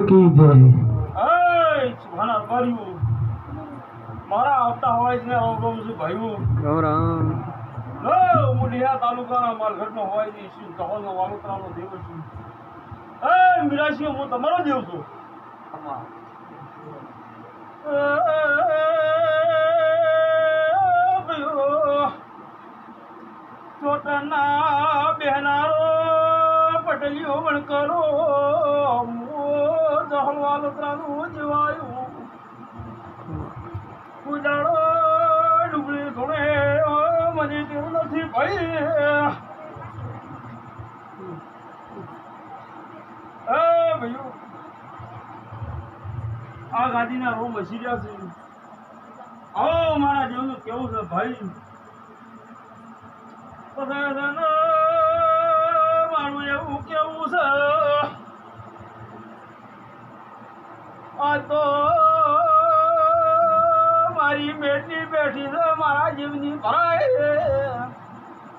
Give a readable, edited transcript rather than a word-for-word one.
की जय। सुभाना भाइयों मारा આવતા હોય છે રામ રામ છે ભાઈઓ राम राम। લો મુડિયા તાલુકાના માલઘટનો હોય છે શું જવાલનો વાલોતરાનો દેવ છું મિરાશી હું તમારો દેવ છું છોટના બહેનારો પટેલીઓ વણકરો જહલ વાલોતરાનું જીવાયું ઉજાડો ડુબળી ધોણે મને કેવું નથી ભાઈ ભાઈઓ આ ગાદીના રોમ વસી રહ્યા છે આવો મારા જેવનું કેવું છે ભાઈ